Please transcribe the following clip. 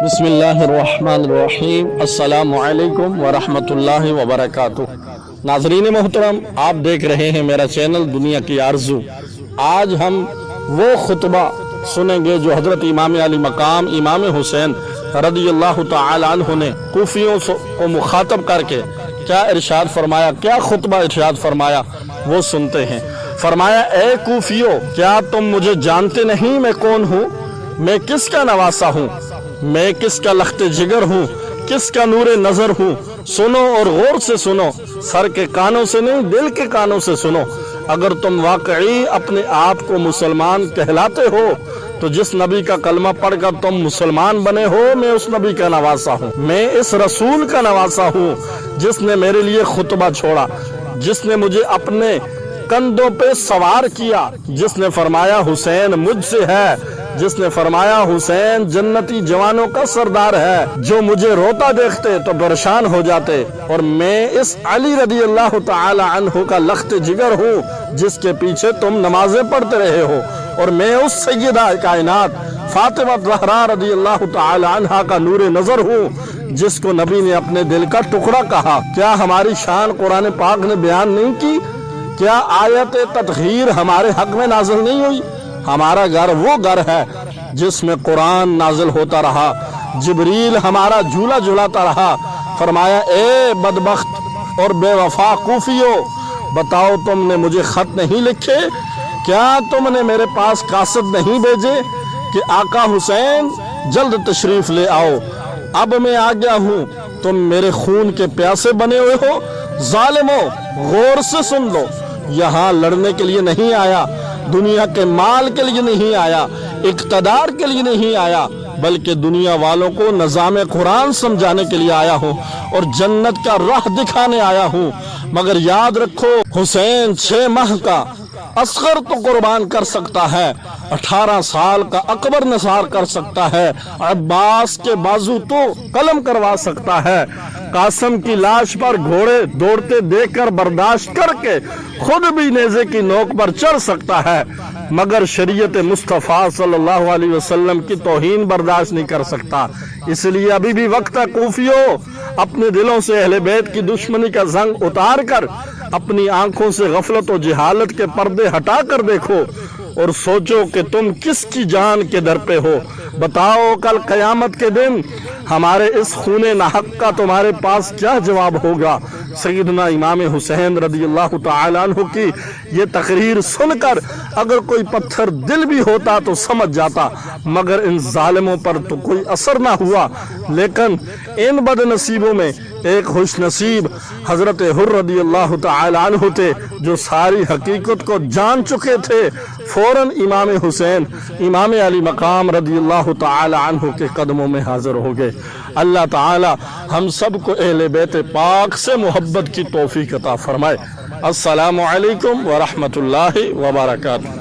بسم اللہ الرحمن الرحیم السلام علیکم ورحمۃ اللہ وبرکاتہ۔ ناظرین محترم، آپ دیکھ رہے ہیں میرا چینل دنیا کی آرزو۔ آج ہم وہ خطبہ سنیں گے جو حضرت امام علی مقام امام حسین رضی اللہ تعالی عنہ نے کوفیوں کو مخاطب کر کے کیا ارشاد فرمایا، کیا خطبہ ارشاد فرمایا، وہ سنتے ہیں۔ فرمایا، اے کوفیوں، کیا تم مجھے جانتے نہیں میں کون ہوں؟ میں کس کا نواسا ہوں؟ میں کس کا لخت جگر ہوں؟ کس کا نور نظر ہوں؟ سنو اور غور سے سنو، سر کے کانوں سے نہیں دل کے کانوں سے سنو۔ اگر تم واقعی اپنے آپ کو مسلمان کہلاتے ہو تو جس نبی کا کلمہ پڑھ کر تم مسلمان بنے ہو، میں اس نبی کا نواسا ہوں، میں اس رسول کا نواسا ہوں جس نے میرے لیے خطبہ چھوڑا، جس نے مجھے اپنے کندھوں پہ سوار کیا، جس نے فرمایا حسین مجھ سے ہے، جس نے فرمایا حسین جنتی جوانوں کا سردار ہے، جو مجھے روتا دیکھتے تو پریشان ہو جاتے، اور میں اس علی رضی اللہ تعالی عنہ کا لخت جگر ہوں جس کے پیچھے تم نمازیں پڑھتے رہے ہو، اور میں اس سیدہ کائنات فاطمہ زہرا رضی اللہ تعالی عنہ کا نور نظر ہوں جس کو نبی نے اپنے دل کا ٹکڑا کہا۔ کیا ہماری شان قرآن پاک نے بیان نہیں کی؟ کیا آیت تطہیر ہمارے حق میں نازل نہیں ہوئی؟ ہمارا گھر وہ گھر ہے جس میں قرآن نازل ہوتا رہا، جبریل ہمارا جھولا جھولاتا رہا۔ فرمایا، اے بدبخت اور بے وفا کوفیو، بتاؤ تم نے مجھے خط نہیں لکھے؟ کیا تم نے میرے پاس قاصد نہیں بھیجے کہ آقا حسین جلد تشریف لے آؤ؟ اب میں آ گیا ہوں، تم میرے خون کے پیاسے بنے ہوئے ہو۔ ظالمو، غور سے سن لو، یہاں لڑنے کے لیے نہیں آیا، دنیا کے مال کے لیے نہیں آیا، اقتدار کے لیے نہیں آیا، بلکہ دنیا والوں کو نظام قرآن سمجھانے کے لیے آیا ہوں اور جنت کا راہ دکھانے آیا ہوں۔ مگر یاد رکھو، حسین 6 ماہ کا اصغر تو قربان کر سکتا ہے، 18 سال کا اکبر نثار کر سکتا ہے، عباس کے بازو تو قلم کروا سکتا ہے، قاسم کی لاش پر گھوڑے دوڑتے دیکھ کر برداشت کر کے خود بھی نیزے کی نوک پر چڑھ سکتا ہے، مگر شریعت مصطفیٰ صلی اللہ علیہ وسلم کی توہین برداشت نہیں کر سکتا۔ اس لیے ابھی بھی وقت ہے کوفیو، اپنے دلوں سے اہل بیت کی دشمنی کا زنگ اتار کر اپنی آنکھوں سے غفلت و جہالت کے پردے ہٹا کر دیکھو اور سوچو کہ تم کس کی جان کے در پہ ہو۔ بتاؤ کل قیامت کے دن ہمارے اس خون ناحق کا تمہارے پاس کیا جواب ہوگا؟ سیدنا امام حسین رضی اللہ تعالی عنہ کی یہ تقریر سن کر اگر کوئی پتھر دل بھی ہوتا تو سمجھ جاتا، مگر ان ظالموں پر تو کوئی اثر نہ ہوا۔ لیکن ان بد نصیبوں میں ایک خوش نصیب حضرت حر رضی اللہ تعالی عنہ تھے جو ساری حقیقت کو جان چکے تھے، فوراً امام حسین امام علی مقام رضی اللہ تعالی عنہ کے قدموں میں حاضر ہو گئے۔ اللہ تعالی ہم سب کو اہل بیت پاک سے محبت کی توفیق عطا فرمائے۔ السلام علیکم ورحمۃ اللہ وبرکاتہ۔